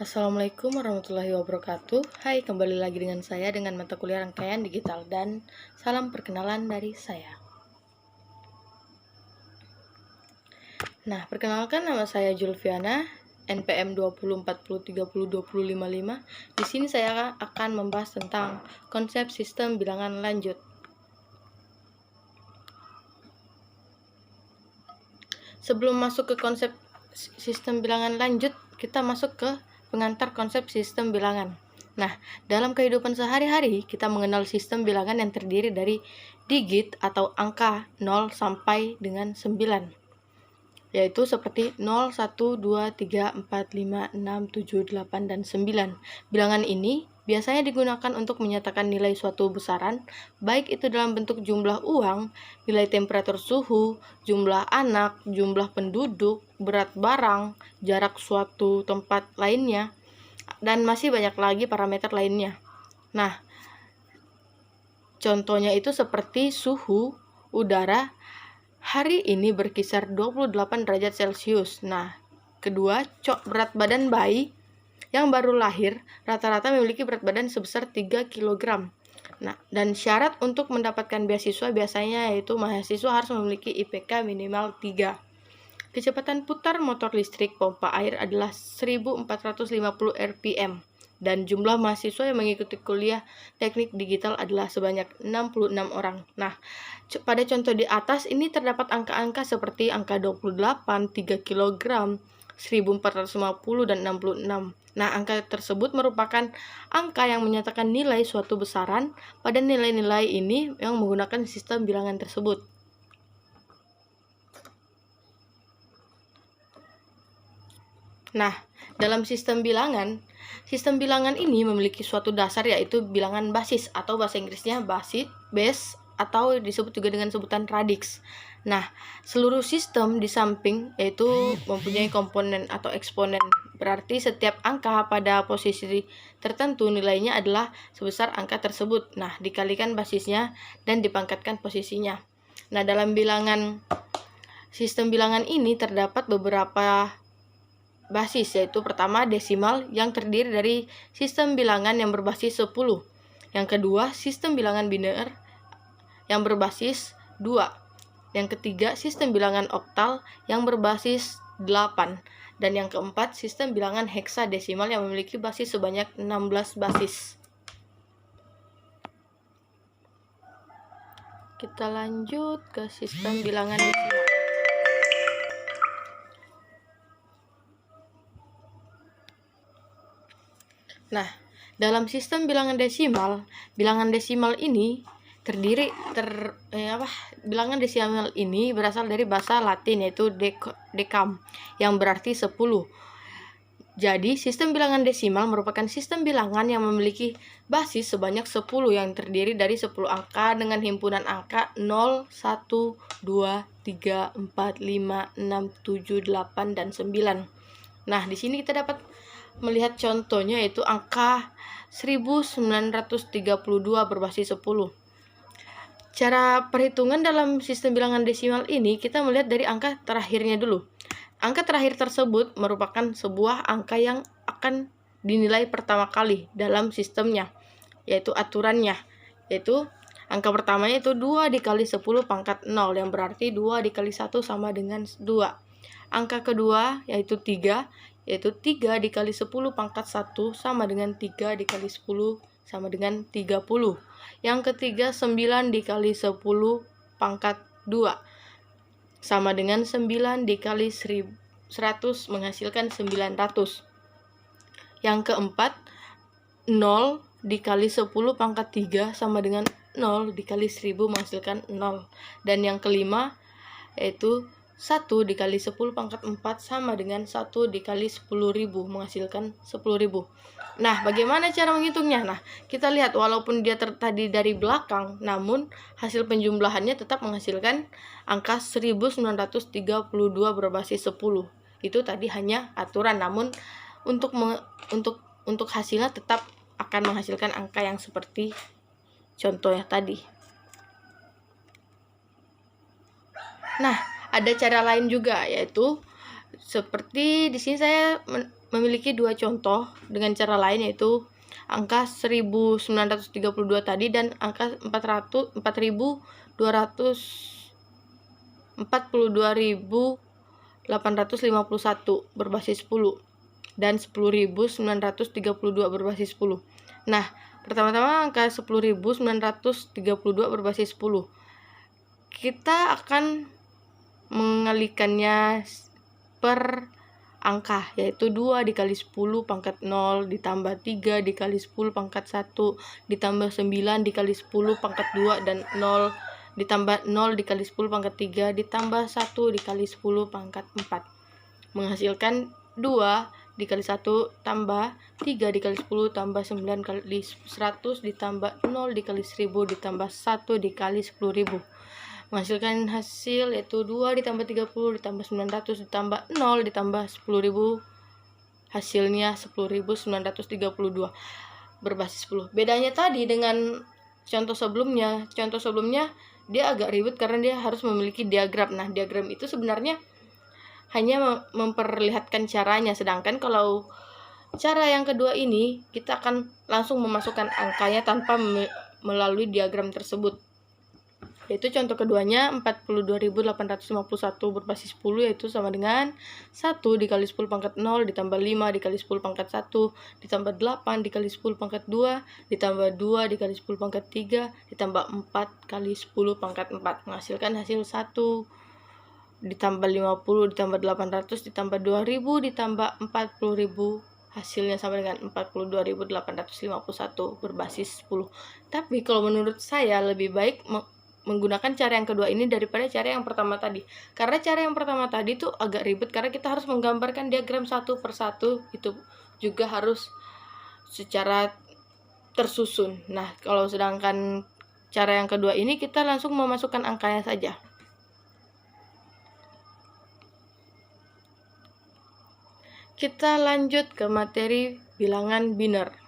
Assalamualaikum warahmatullahi wabarakatuh. Hai, kembali lagi dengan saya dengan mata kuliah rangkaian digital dan salam perkenalan dari saya. Nah, perkenalkan nama saya Julviana, NPM 2040302055. Di sini saya akan membahas tentang konsep sistem bilangan lanjut. Sebelum masuk ke konsep sistem bilangan lanjut, kita masuk ke pengantar konsep sistem bilangan. Nah, dalam kehidupan sehari-hari, kita mengenal sistem bilangan yang terdiri dari digit atau angka 0 sampai dengan 9, yaitu seperti 0, 1, 2, 3, 4, 5, 6, 7, 8, dan 9. Bilangan ini biasanya digunakan untuk menyatakan nilai suatu besaran, baik itu dalam bentuk jumlah uang, nilai temperatur suhu, jumlah anak, jumlah penduduk, berat barang, jarak suatu tempat lainnya, dan masih banyak lagi parameter lainnya. Nah, contohnya itu seperti suhu udara hari ini berkisar 28 derajat Celcius. Nah, kedua, berat badan bayi yang baru lahir rata-rata memiliki berat badan sebesar 3 kg. Nah, dan syarat untuk mendapatkan beasiswa biasanya yaitu mahasiswa harus memiliki IPK minimal 3. Kecepatan putar motor listrik pompa air adalah 1450 rpm. Dan jumlah mahasiswa yang mengikuti kuliah teknik digital adalah sebanyak 66 orang. Nah, pada contoh di atas ini terdapat angka-angka seperti angka 28, 3 kg, 1450, dan 66. Nah, angka tersebut merupakan angka yang menyatakan nilai suatu besaran pada nilai-nilai ini yang menggunakan sistem bilangan tersebut. Nah, dalam sistem bilangan ini memiliki suatu dasar yaitu bilangan basis atau bahasa Inggrisnya base atau disebut juga dengan sebutan radix. Nah, seluruh sistem di samping yaitu mempunyai komponen atau eksponen. Berarti setiap angka pada posisi tertentu nilainya adalah sebesar angka tersebut. Nah, dikalikan basisnya dan dipangkatkan posisinya. Nah, dalam sistem bilangan ini terdapat beberapa basis, yaitu pertama desimal yang terdiri dari sistem bilangan yang berbasis 10. Yang kedua, sistem bilangan biner yang berbasis 2. Yang ketiga, sistem bilangan oktal yang berbasis 8. Dan yang keempat, sistem bilangan heksadesimal yang memiliki basis sebanyak 16 basis. Kita lanjut ke sistem bilangan desimal. Nah, dalam sistem bilangan desimal ini bilangan desimal ini berasal dari bahasa Latin yaitu decam yang berarti 10. Jadi, sistem bilangan desimal merupakan sistem bilangan yang memiliki basis sebanyak 10 yang terdiri dari 10 angka dengan himpunan angka 0, 1, 2, 3, 4, 5, 6, 7, 8, dan 9. Nah, di sini kita dapat melihat contohnya yaitu angka 1932 berbasis 10. Cara perhitungan dalam sistem bilangan desimal ini kita melihat dari angka terakhirnya dulu. Angka terakhir tersebut merupakan sebuah angka yang akan dinilai pertama kali dalam sistemnya, yaitu aturannya, yaitu angka pertamanya itu 2 dikali 10 pangkat 0 yang berarti 2 dikali 1 sama dengan 2. Angka kedua yaitu 3 dikali 10 pangkat 1 sama dengan 3 dikali 10 sama dengan 30. Yang ketiga 9 dikali 10 pangkat 2 sama dengan 9 dikali 100 menghasilkan 900. Yang keempat 0 dikali 10 pangkat 3 sama dengan 0 dikali 1000 menghasilkan 0. Dan yang kelima yaitu 1 dikali 10 pangkat 4 sama dengan 1 dikali 10.000 menghasilkan 10.000. Nah, bagaimana cara menghitungnya? Nah, kita lihat walaupun dia tadi dari belakang, namun hasil penjumlahannya tetap menghasilkan angka 1932 berbasis 10. Itu tadi hanya aturan, namun untuk hasilnya tetap akan menghasilkan angka yang seperti contohnya tadi. Nah, ada cara lain juga yaitu Seperti di sini saya memiliki dua contoh dengan cara lain, yaitu angka 1932 tadi dan angka 42.851 berbasis 10 dan 10.932 berbasis 10. Nah, pertama-tama angka 10.932 berbasis 10. Kita akan mengalikannya per angka, yaitu 2 dikali 10 pangkat 0 ditambah 3 dikali 10 pangkat 1 ditambah 9 dikali 10 pangkat 2 dan 0 ditambah 0 dikali 10 pangkat 3 ditambah 1 dikali 10 pangkat 4, menghasilkan 2 dikali 1 tambah 3 dikali 10 tambah 9 kali 100 ditambah 0 dikali 1000 ditambah 1 dikali 10.000, menghasilkan hasil yaitu 2 ditambah 30 ditambah 900 ditambah 0 ditambah 10.000, hasilnya 10.932 berbasis 10. Bedanya tadi dengan contoh sebelumnya dia agak ribet karena dia harus memiliki diagram. Nah, diagram itu sebenarnya hanya memperlihatkan caranya, sedangkan kalau cara yang kedua ini kita akan langsung memasukkan angkanya tanpa melalui diagram tersebut. Yaitu contoh keduanya 42.851 berbasis 10, yaitu sama dengan 1 dikali 10 pangkat 0 ditambah 5 dikali 10 pangkat 1 ditambah 8 dikali 10 pangkat 2 ditambah 2 dikali 10 pangkat 3 ditambah 4 kali 10 pangkat 4, menghasilkan hasil 1 ditambah 50 ditambah 800 ditambah 2000 ditambah 40.000, hasilnya sama dengan 42.851 berbasis 10. Tapi kalau menurut saya lebih baik menggunakan cara yang kedua ini daripada cara yang pertama tadi. Karena cara yang pertama tadi tuh agak ribet karena kita harus menggambarkan diagram satu per satu, itu juga harus secara tersusun. Nah, kalau sedangkan cara yang kedua ini kita langsung memasukkan angkanya saja. Kita lanjut ke materi bilangan biner.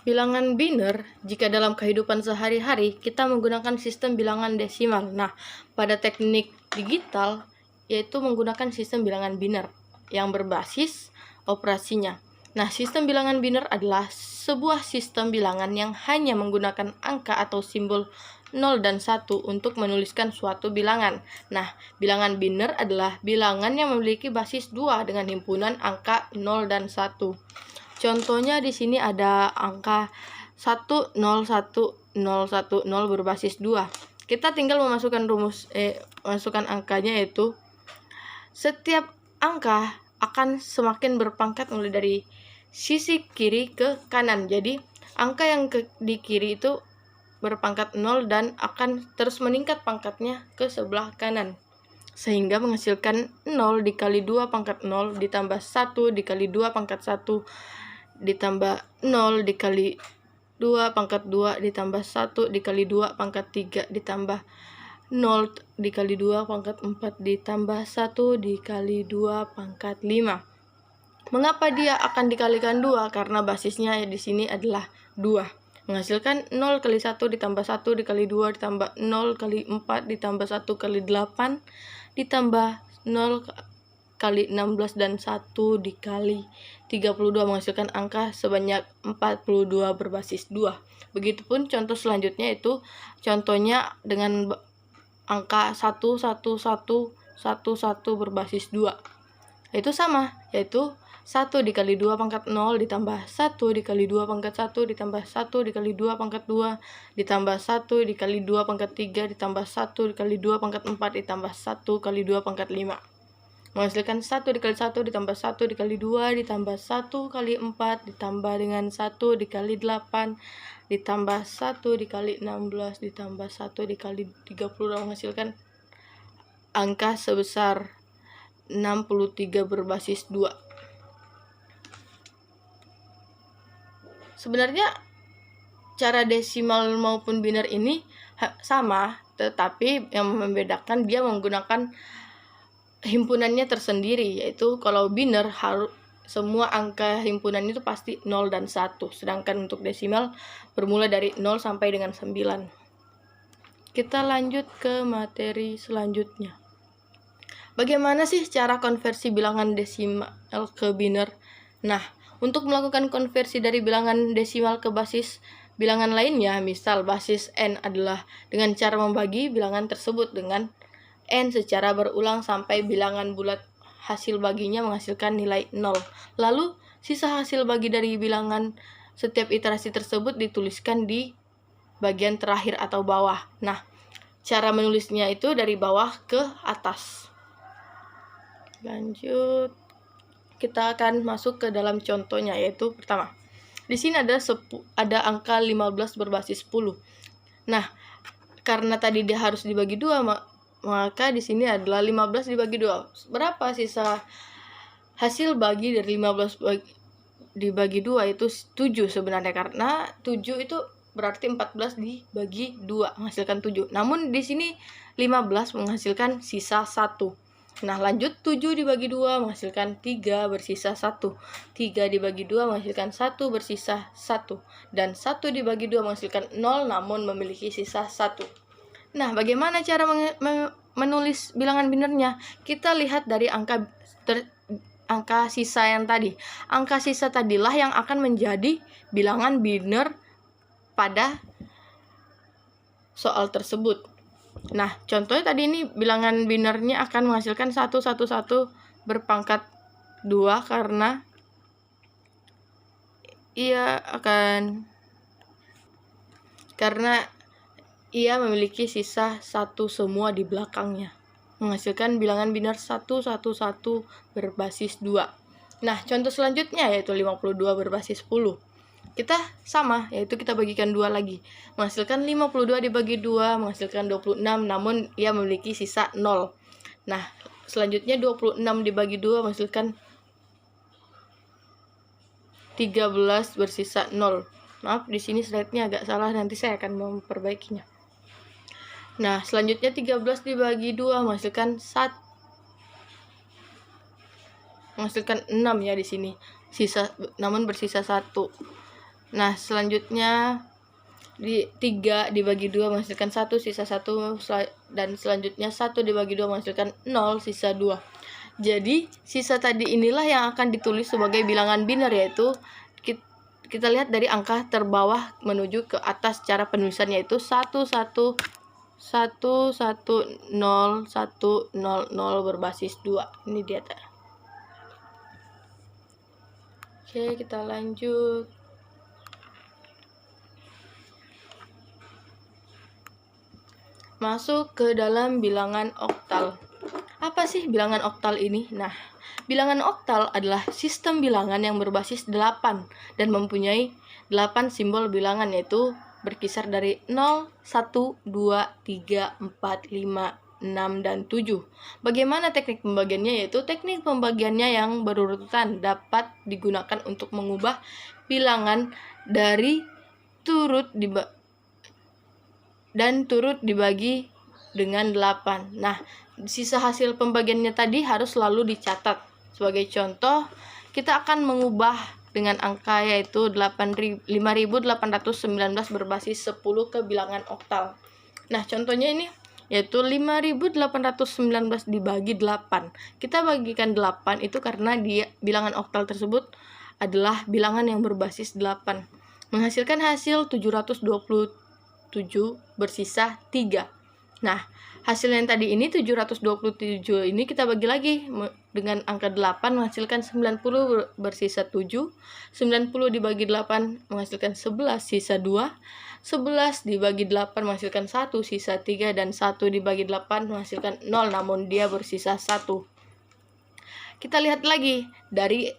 Bilangan biner, jika dalam kehidupan sehari-hari kita menggunakan sistem bilangan desimal. Nah, pada teknik digital yaitu menggunakan sistem bilangan biner yang berbasis operasinya. Nah, sistem bilangan biner adalah sebuah sistem bilangan yang hanya menggunakan angka atau simbol 0 dan 1 untuk menuliskan suatu bilangan. Nah, bilangan biner adalah bilangan yang memiliki basis 2 dengan himpunan angka 0 dan 1. Contohnya di sini ada angka 1011010 berbasis 2. Kita tinggal memasukkan masukkan angkanya, yaitu setiap angka akan semakin berpangkat mulai dari sisi kiri ke kanan. Jadi, angka yang di kiri itu berpangkat 0 dan akan terus meningkat pangkatnya ke sebelah kanan, sehingga menghasilkan 0 dikali 2 pangkat 0 ditambah 1 dikali 2 pangkat 1 ditambah 0 dikali 2 pangkat 2 ditambah 1 dikali 2 pangkat 3 ditambah 0 dikali 2 pangkat 4 ditambah 1 dikali 2 pangkat 5. Mengapa dia akan dikalikan 2? Karena basisnya di sini adalah 2. Menghasilkan 0 kali 1 ditambah 1 dikali 2 ditambah 0 kali 4 ditambah 1 kali 8 ditambah 0 kali 16 dan 1 dikali 32, menghasilkan angka sebanyak 42 berbasis 2. Begitupun contoh selanjutnya, itu contohnya dengan angka 11111 berbasis 2. Itu sama, yaitu 1 dikali 2 pangkat 0 ditambah 1 dikali 2 pangkat 1 ditambah 1 dikali 2 pangkat 2 ditambah 1 dikali 2 pangkat 3 ditambah 1 dikali 2 pangkat 4 ditambah 1 kali 2 pangkat 5. Menghasilkan 1 dikali 1 ditambah 1 dikali 2 ditambah 1 kali 4 ditambah dengan 1 dikali 8 ditambah 1 dikali 16 ditambah 1 dikali 30, menghasilkan angka sebesar 63 berbasis 2. Sebenarnya cara desimal maupun biner ini sama, tetapi yang membedakan dia menggunakan himpunannya tersendiri, yaitu kalau biner harus semua angka himpunan itu pasti 0 dan 1, sedangkan untuk desimal bermula dari 0 sampai dengan 9. Kita lanjut ke materi selanjutnya. Bagaimana sih cara konversi bilangan desimal ke biner? Nah, untuk melakukan konversi dari bilangan desimal ke basis bilangan lainnya, misal basis n adalah dengan cara membagi bilangan tersebut dengan n secara berulang sampai bilangan bulat hasil baginya menghasilkan nilai 0. Lalu, sisa hasil bagi dari bilangan setiap iterasi tersebut dituliskan di bagian terakhir atau bawah. Nah, cara menulisnya itu dari bawah ke atas. Lanjut, kita akan masuk ke dalam contohnya, yaitu pertama. Di sini ada angka 15 berbasis 10. Nah, karena tadi dia harus dibagi 2, maka di sini adalah 15 dibagi 2. Berapa sisa hasil bagi dari 15 dibagi 2 itu 7 sebenarnya, karena 7 itu berarti 14 dibagi 2 menghasilkan 7. Namun di sini 15 menghasilkan sisa 1. Nah, lanjut 7 dibagi 2 menghasilkan 3 bersisa 1. 3 dibagi 2 menghasilkan 1 bersisa 1. Dan 1 dibagi 2 menghasilkan 0 namun memiliki sisa 1. Nah, bagaimana cara menulis bilangan binernya? Kita lihat dari angka sisa yang tadi. Angka sisa tadilah yang akan menjadi bilangan biner pada soal tersebut. Nah, contohnya tadi ini bilangan binernya akan menghasilkan 111 berpangkat 2 karena ia memiliki sisa 1 semua di belakangnya, menghasilkan bilangan biner 111 berbasis 2. Nah, contoh selanjutnya yaitu 52 berbasis 10. Kita sama, yaitu kita bagikan 2 lagi. Menghasilkan 52 dibagi 2 menghasilkan 26, namun ia memiliki sisa 0. Nah, selanjutnya 26 dibagi 2 menghasilkan 13 bersisa 0. Maaf, di sini slide-nya agak salah, nanti saya akan memperbaikinya. Nah, selanjutnya 13 dibagi 2 menghasilkan 6 ya di sini. Namun bersisa 1. Nah, selanjutnya 3 dibagi 2 menghasilkan 1, sisa 1, dan selanjutnya 1 dibagi 2 menghasilkan 0, sisa 2. Jadi, sisa tadi inilah yang akan ditulis sebagai bilangan biner, yaitu kita lihat dari angka terbawah menuju ke atas. Cara penulisannya itu 1101000 berbasis 2. Ini dia. Oke, kita lanjut. Masuk ke dalam bilangan oktal. Apa sih bilangan oktal ini? Nah, bilangan oktal adalah sistem bilangan yang berbasis 8 dan mempunyai 8 simbol bilangan, yaitu berkisar dari 0, 1, 2, 3, 4, 5, 6, dan 7. Bagaimana teknik pembagiannya? Yaitu teknik pembagiannya yang berurutan dapat digunakan untuk mengubah bilangan dari turut dibagi dengan 8. Nah, sisa hasil pembagiannya tadi harus selalu dicatat. Sebagai contoh, kita akan mengubah dengan angka yaitu 5819 berbasis 10 ke bilangan oktal. Nah, contohnya ini yaitu 5819 dibagi 8. Kita bagikan 8 itu karena bilangan oktal tersebut adalah bilangan yang berbasis 8. Menghasilkan hasil 727 bersisa 3. Nah, hasil yang tadi ini 727 ini kita bagi lagi dengan angka 8 menghasilkan 90 bersisa 7. 90 dibagi 8 menghasilkan 11 sisa 2. 11 dibagi 8 menghasilkan 1 sisa 3, dan 1 dibagi 8 menghasilkan 0 namun dia bersisa 1. Kita lihat lagi dari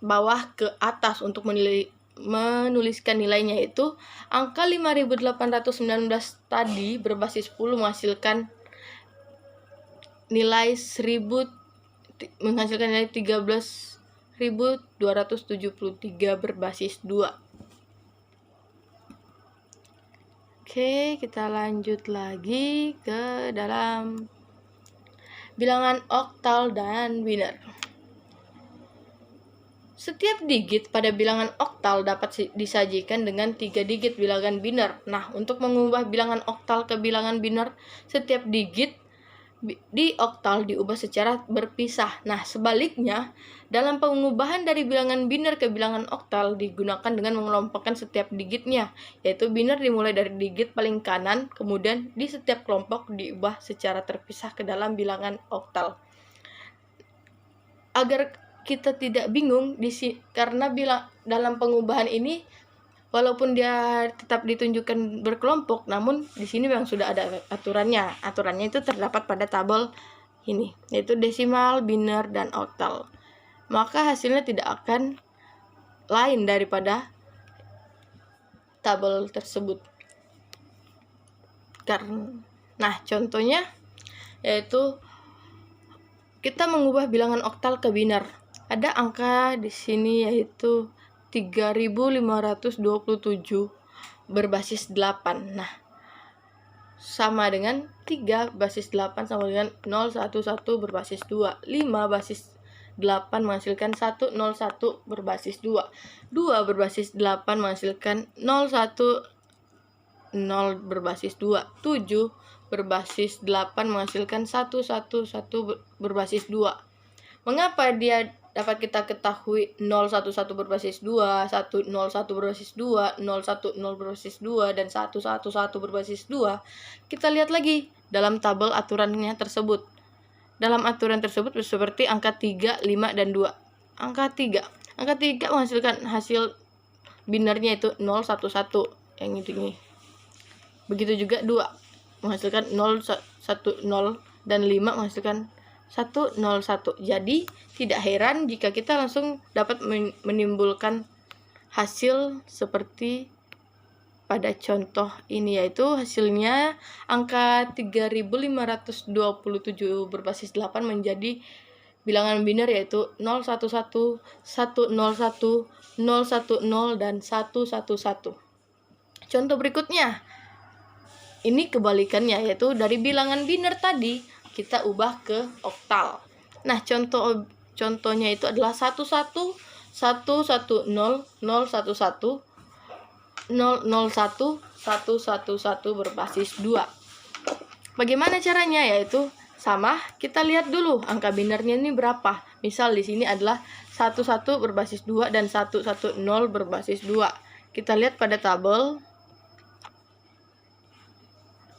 bawah ke atas untuk menuliskan nilainya, itu angka 5819 tadi berbasis 10 menghasilkan nilai 13.273 berbasis 2. Oke, kita lanjut lagi ke dalam bilangan oktal dan biner. Setiap digit pada bilangan oktal dapat disajikan dengan 3 digit bilangan biner. Nah, untuk mengubah bilangan oktal ke bilangan biner, setiap digit di oktal diubah secara berpisah. Nah, sebaliknya, dalam pengubahan dari bilangan biner ke bilangan oktal digunakan dengan mengelompokkan setiap digitnya, yaitu biner dimulai dari digit paling kanan, kemudian di setiap kelompok diubah secara terpisah ke dalam bilangan oktal. Agar kita tidak bingung karena dalam pengubahan ini walaupun dia tetap ditunjukkan berkelompok, namun di sini memang sudah ada aturannya. Aturannya itu terdapat pada tabel ini, yaitu desimal, biner, dan oktal. Maka hasilnya tidak akan lain daripada tabel tersebut. Nah, contohnya yaitu kita mengubah bilangan oktal ke biner. Ada angka di sini yaitu 3527 berbasis 8. Nah, sama dengan 3 basis 8 sama dengan 011 berbasis 2. 5 basis 8 menghasilkan 101 berbasis 2. 2 berbasis 8 menghasilkan 010 berbasis 2. 7 berbasis 8 menghasilkan 111 berbasis 2. Mengapa dia dapat kita ketahui 011 berbasis 2, 101 berbasis 2, 010 berbasis 2, dan 111 berbasis 2? Kita lihat lagi dalam tabel aturannya tersebut. Dalam aturan tersebut seperti angka 3, 5, dan 2. Angka 3 menghasilkan hasil binernya itu 011, yang ini. Begitu juga 2 menghasilkan 010 dan 5 menghasilkan 101. Jadi tidak heran jika kita langsung dapat menimbulkan hasil seperti pada contoh ini, yaitu hasilnya angka 3527 berbasis 8 menjadi bilangan biner yaitu 011, 101, 010, dan 111. Contoh berikutnya, ini kebalikannya, yaitu dari bilangan biner tadi kita ubah ke oktal. Nah, contohnya itu adalah 11, 110, 011, 001, 111 berbasis 2. Bagaimana caranya? Yaitu sama, kita lihat dulu angka binernya ini berapa. Misal di sini adalah 11 berbasis 2 dan 110 berbasis 2. Kita lihat pada tabel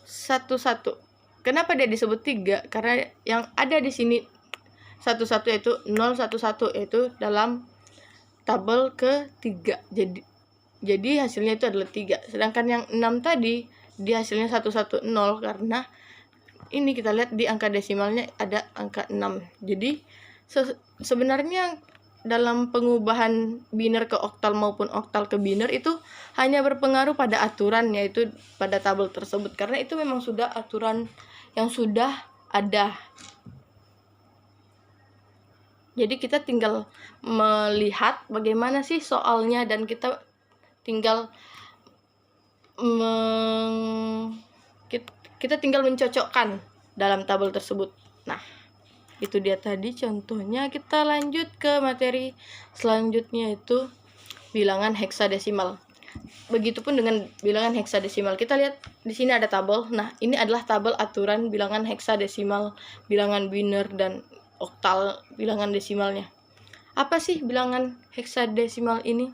11. Kenapa dia disebut 3? Karena yang ada di sini 11 yaitu 011 yaitu dalam tabel ke-3. Jadi hasilnya itu adalah 3. Sedangkan yang 6 tadi dia hasilnya 110 karena ini kita lihat di angka desimalnya ada angka 6. Jadi sebenarnya dalam pengubahan biner ke oktal maupun oktal ke biner itu hanya berpengaruh pada aturan, yaitu pada tabel tersebut, karena itu memang sudah aturan yang sudah ada. Jadi kita tinggal melihat bagaimana sih soalnya dan kita tinggal kita tinggal mencocokkan dalam tabel tersebut. Nah, itu dia tadi contohnya. Kita lanjut ke materi selanjutnya, yaitu bilangan heksadesimal. Begitupun dengan bilangan heksadesimal. Kita lihat di sini ada tabel. Nah, ini adalah tabel aturan bilangan heksadesimal, bilangan biner, dan oktal bilangan desimalnya. Apa sih bilangan heksadesimal ini?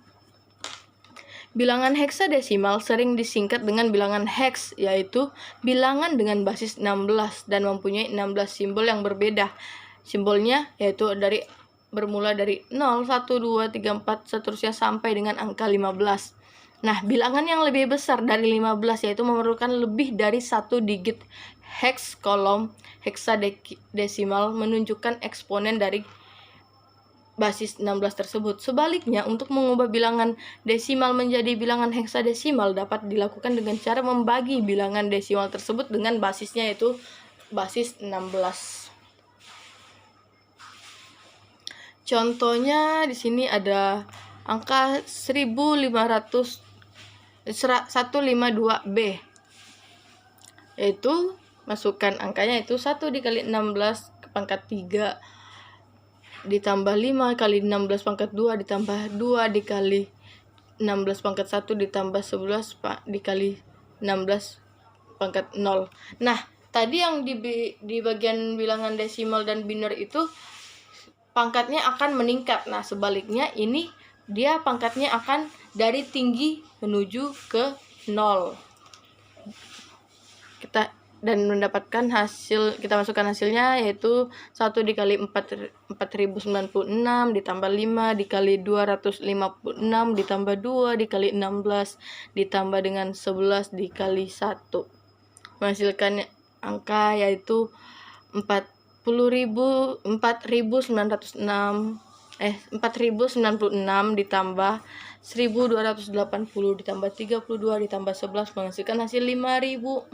Bilangan heksadesimal sering disingkat dengan bilangan heks, yaitu bilangan dengan basis 16 dan mempunyai 16 simbol yang berbeda. Simbolnya yaitu bermula dari 0, 1, 2, 3, 4 seterusnya sampai dengan angka 15. Nah, bilangan yang lebih besar dari 15 yaitu memerlukan lebih dari 1 digit heks kolom heksadesimal menunjukkan eksponen dari basis 16 tersebut. Sebaliknya, untuk mengubah bilangan desimal menjadi bilangan heksadesimal dapat dilakukan dengan cara membagi bilangan desimal tersebut dengan basisnya, yaitu basis 16. Contohnya di sini ada angka 152B, yaitu masukkan angkanya itu 1 dikali 16 ke pangkat 3 ditambah 5 kali 16 pangkat 2 ditambah 2 dikali 16 pangkat 1 ditambah 11 dikali 16 pangkat 0. Nah, tadi yang di bagian bilangan desimal dan biner itu pangkatnya akan meningkat. Nah, sebaliknya ini dia pangkatnya akan dari tinggi menuju ke 0. Dan mendapatkan hasil, kita masukkan hasilnya yaitu 1 dikali 4096 ditambah 5 dikali 256 ditambah 2 dikali 16 ditambah dengan 11 dikali 1, menghasilkan angka yaitu 4096 ditambah 1280 ditambah 32 ditambah 11 menghasilkan hasil 5419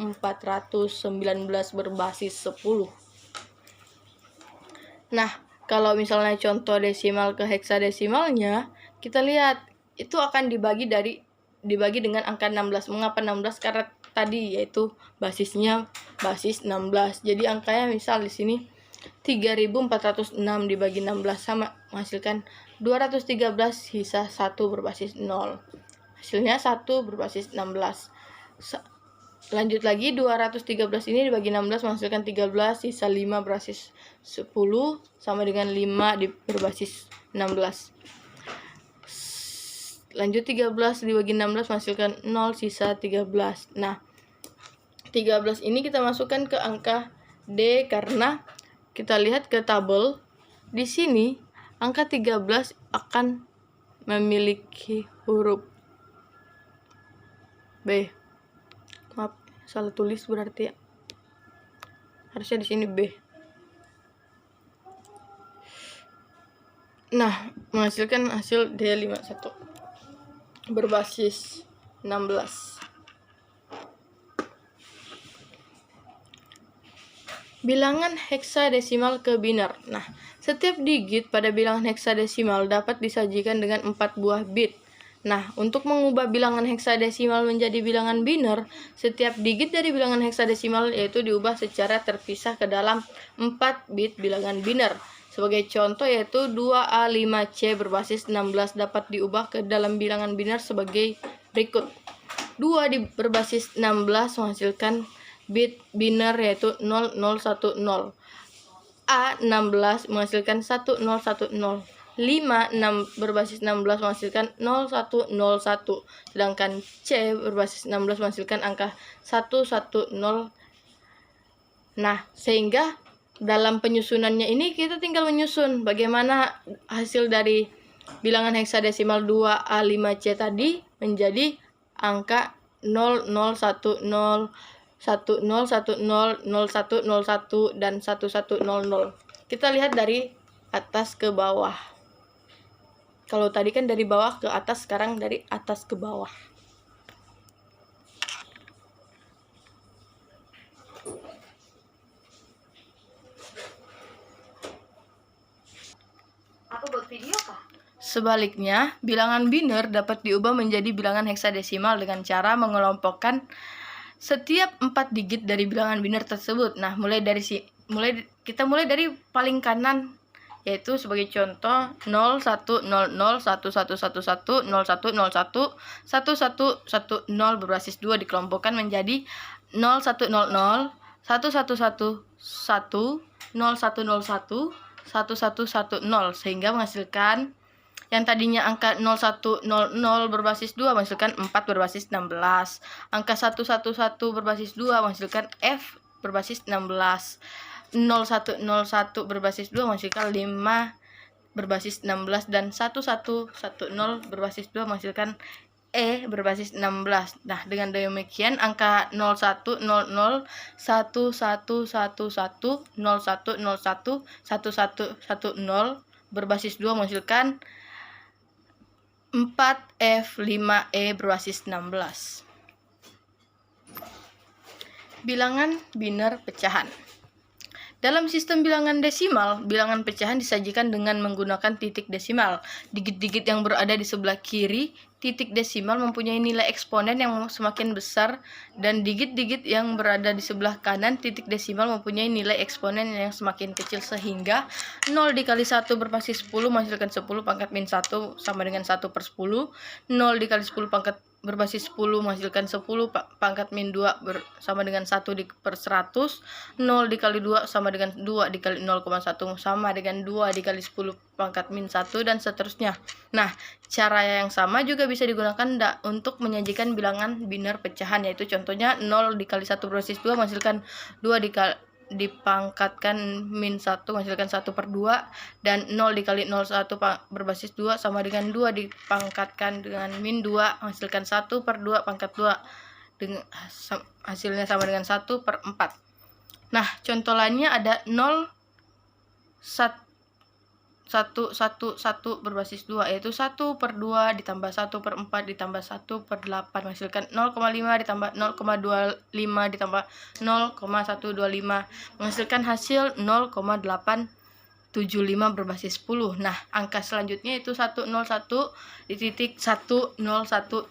berbasis 10. Nah, kalau misalnya contoh desimal ke heksadesimalnya, kita lihat itu akan dibagi dengan angka 16. Mengapa 16? Karena tadi yaitu basisnya basis 16. Jadi angkanya misal di sini 3406 dibagi 16 sama menghasilkan 213 sisa 1 berbasis 0. Hasilnya 1 berbasis 16. Lanjut lagi 213 ini dibagi 16 menghasilkan 13 sisa 5 berbasis 10 sama dengan 5 berbasis 16. Lanjut 13 dibagi 16 menghasilkan 0 sisa 13. Nah, 13 ini kita masukkan ke angka D karena kita lihat ke tabel di sini angka 13 akan memiliki huruf B. Maaf, salah tulis berarti ya. Harusnya di sini B. Nah, menghasilkan hasil D51 berbasis 16. Bilangan heksadesimal ke biner. Nah, setiap digit pada bilangan heksadesimal dapat disajikan dengan 4 buah bit. Nah, untuk mengubah bilangan heksadesimal menjadi bilangan biner, setiap digit dari bilangan heksadesimal yaitu diubah secara terpisah ke dalam 4 bit bilangan biner. Sebagai contoh yaitu 2A5C berbasis 16 dapat diubah ke dalam bilangan biner sebagai berikut. 2 berbasis 16 menghasilkan bit biner yaitu 0010. A16 menghasilkan 1010. 6 berbasis 16 menghasilkan 0101. Sedangkan C berbasis 16 menghasilkan angka 110. Nah, sehingga dalam penyusunannya ini kita tinggal menyusun bagaimana hasil dari bilangan heksadesimal 2A5C tadi menjadi angka 0010, 1010, 0101 dan 1100. Kita lihat dari atas ke bawah. Kalau tadi kan dari bawah ke atas, sekarang dari atas ke bawah. Aku buat video kah? Sebaliknya, bilangan biner dapat diubah menjadi bilangan heksadesimal dengan cara mengelompokkan setiap 4 digit dari bilangan biner tersebut. Nah, kita mulai dari paling kanan, yaitu sebagai contoh 0100 1111 0101 1110 berbasis 2 dikelompokkan menjadi 0100 1111 0101 1110 sehingga menghasilkan yang tadinya angka 0100 berbasis 2 menghasilkan 4 berbasis 16. Angka 111 berbasis 2 menghasilkan F berbasis 16. 0101 berbasis 2 menghasilkan 5 berbasis 16 dan 1110 berbasis 2 menghasilkan E berbasis 16. Nah, dengan demikian angka 0100 1111 0101 1110 berbasis 2 menghasilkan 4F5E berbasis 16. Bilangan biner pecahan. Dalam sistem bilangan desimal, bilangan pecahan disajikan dengan menggunakan titik desimal. Digit-digit yang berada di sebelah kiri titik desimal mempunyai nilai eksponen yang semakin besar dan digit-digit yang berada di sebelah kanan titik desimal mempunyai nilai eksponen yang semakin kecil, sehingga 0 dikali 1 berbasis 10 menghasilkan 10 pangkat min 1 sama dengan 1 per 10. 0 dikali 10 pangkat berbasis 10 menghasilkan 10 pangkat min 2 sama dengan 1 per 100. 0 dikali 2 sama dengan 2 dikali 0,1 sama dengan 2 dikali 10 pangkat min 1, dan seterusnya. Nah, cara yang sama juga bisa digunakan untuk menyajikan bilangan biner pecahan, yaitu contohnya 0 dikali 1 berbasis 2 menghasilkan 2 dipangkatkan min 1 menghasilkan 1 per 2, dan 0 dikali 01 berbasis 2 sama dengan 2 dipangkatkan dengan min 2 menghasilkan 1 per 2 pangkat 2, hasilnya sama dengan 1 per 4. Nah, contoh lainnya ada 0 1 berbasis 2, yaitu 1 per 2 ditambah 1 per 4 ditambah 1 per 8 menghasilkan 0,5 ditambah 0,25 ditambah 0,125 menghasilkan hasil 0,875 berbasis 10. Nah, angka selanjutnya itu 101 di titik 101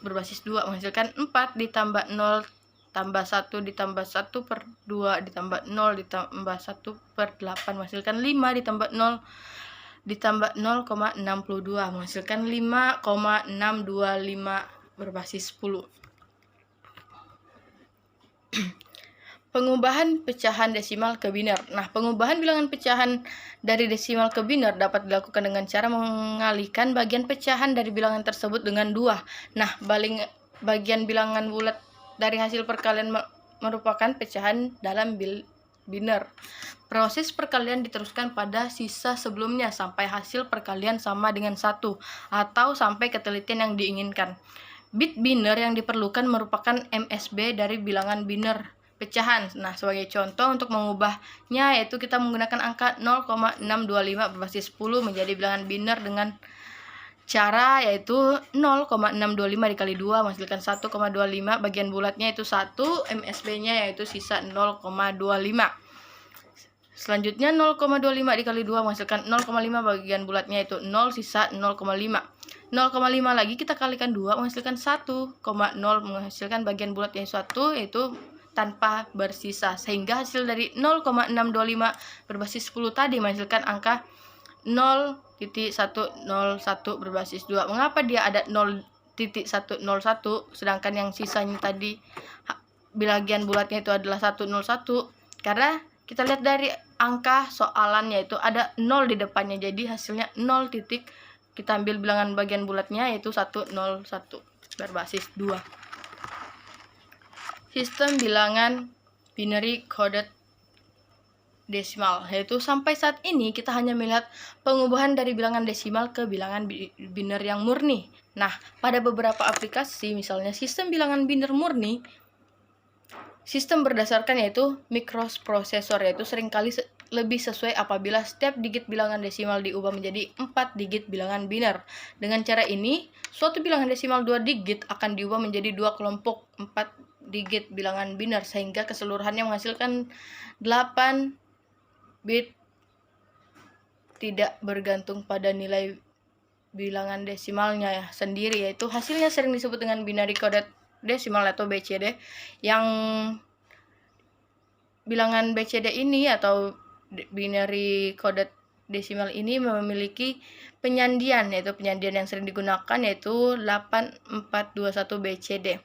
berbasis 2 menghasilkan 4 ditambah 0 tambah 1 ditambah 1 per 2 ditambah 0 ditambah 1 per 8 menghasilkan 5 ditambah 0 ditambah 0,62 menghasilkan 5,625 berbasis 10. Pengubahan pecahan desimal ke biner. Nah, pengubahan bilangan pecahan dari desimal ke biner dapat dilakukan dengan cara mengalihkan bagian pecahan dari bilangan tersebut dengan 2. Nah, bagian bilangan bulat dari hasil perkalian merupakan pecahan dalam biner. Proses perkalian diteruskan pada sisa sebelumnya sampai hasil perkalian sama dengan 1 atau sampai ketelitian yang diinginkan. Bit biner yang diperlukan merupakan MSB dari bilangan biner pecahan. Nah, sebagai contoh untuk mengubahnya yaitu kita menggunakan angka 0,625 berbasis 10 menjadi bilangan biner dengan cara yaitu 0,625 dikali 2 menghasilkan 1,25, bagian bulatnya itu 1, MSB-nya yaitu sisa 0,25. Selanjutnya 0,25 dikali 2 menghasilkan 0,5, bagian bulatnya itu 0, sisa 0,5. 0,5 lagi kita kalikan 2 menghasilkan 1,0, menghasilkan bagian bulatnya 1 yaitu tanpa bersisa, sehingga hasil dari 0,625 berbasis 10 tadi menghasilkan angka 0,101 berbasis 2. Mengapa dia ada 0,101 sedangkan yang sisanya tadi bagian bulatnya itu adalah 101? Karena kita lihat dari angka soalan yaitu ada 0 di depannya, jadi hasilnya 0 titik. Kita ambil bilangan bagian bulatnya yaitu 101 berbasis 2. Sistem bilangan binary coded desimal, yaitu sampai saat ini kita hanya melihat pengubahan dari bilangan desimal ke bilangan biner yang murni. Nah, pada beberapa aplikasi misalnya sistem bilangan biner murni, sistem berdasarkan yaitu mikroprosesor, yaitu seringkali lebih sesuai apabila setiap digit bilangan desimal diubah menjadi 4 digit bilangan biner. Dengan cara ini, suatu bilangan desimal 2 digit akan diubah menjadi 2 kelompok 4 digit bilangan biner, sehingga keseluruhannya menghasilkan 8 bit tidak bergantung pada nilai bilangan desimalnya sendiri, yaitu hasilnya sering disebut dengan binary coded decimal atau BCD. Yang bilangan BCD ini atau binary coded decimal ini memiliki penyandian, yaitu penyandian yang sering digunakan yaitu 8421 BCD.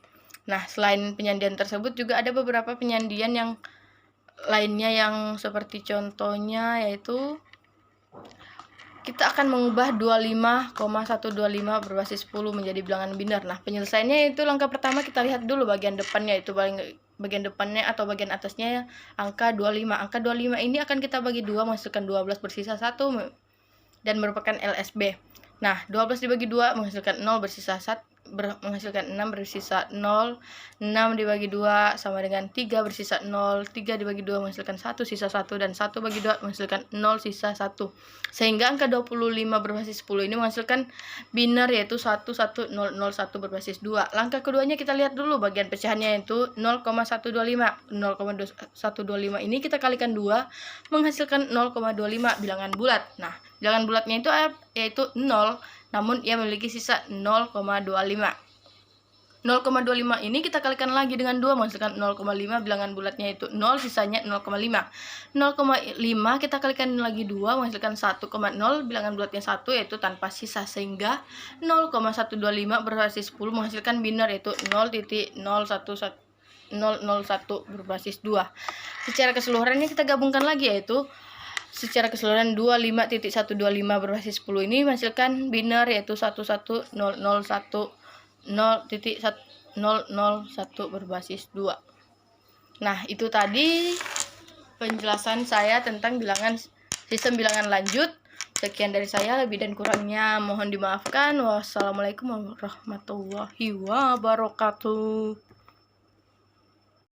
Nah, selain penyandian tersebut juga ada beberapa penyandian yang lainnya yang seperti contohnya yaitu kita akan mengubah 25,125 berbasis 10 menjadi bilangan biner. Nah, penyelesaiannya itu langkah pertama kita lihat dulu bagian depannya, itu bagian depannya atau bagian atasnya angka 25. Angka 25 ini akan kita bagi 2 menghasilkan 12 bersisa 1 dan merupakan LSB. Nah, 12 dibagi 2 menghasilkan 0 bersisa 1 menghasilkan 6 bersisa 0, 6 dibagi 2 sama dengan 3 bersisa 0, 3 dibagi 2 menghasilkan 1 sisa 1, dan 1 bagi 2 menghasilkan 0 sisa 1. Sehingga angka 25 berbasis 10 ini menghasilkan biner yaitu 11001 berbasis 2. Langkah keduanya kita lihat dulu bagian pecahannya yaitu 0,125. 0,125 ini kita kalikan 2 menghasilkan 0,25 bilangan bulat. Nah, Bilangan bulatnya itu yaitu 0, namun ia memiliki sisa 0,25. 0,25 ini kita kalikan lagi dengan 2 menghasilkan 0,5. Bilangan bulatnya itu 0, sisanya 0,5. 0,5 kita kalikan lagi 2 menghasilkan 1,0. Bilangan bulatnya 1 yaitu tanpa sisa, sehingga 0,125 berbasis 10 menghasilkan biner yaitu 0,001 berbasis 2. Secara keseluruhannya kita gabungkan lagi, yaitu secara keseluruhan 25.125 berbasis 10 ini menghasilkan biner yaitu 11001 berbasis 2. Nah, itu tadi penjelasan saya tentang sistem bilangan lanjut. Sekian dari saya, lebih dan kurangnya mohon dimaafkan. Wassalamualaikum warahmatullahi wabarakatuh.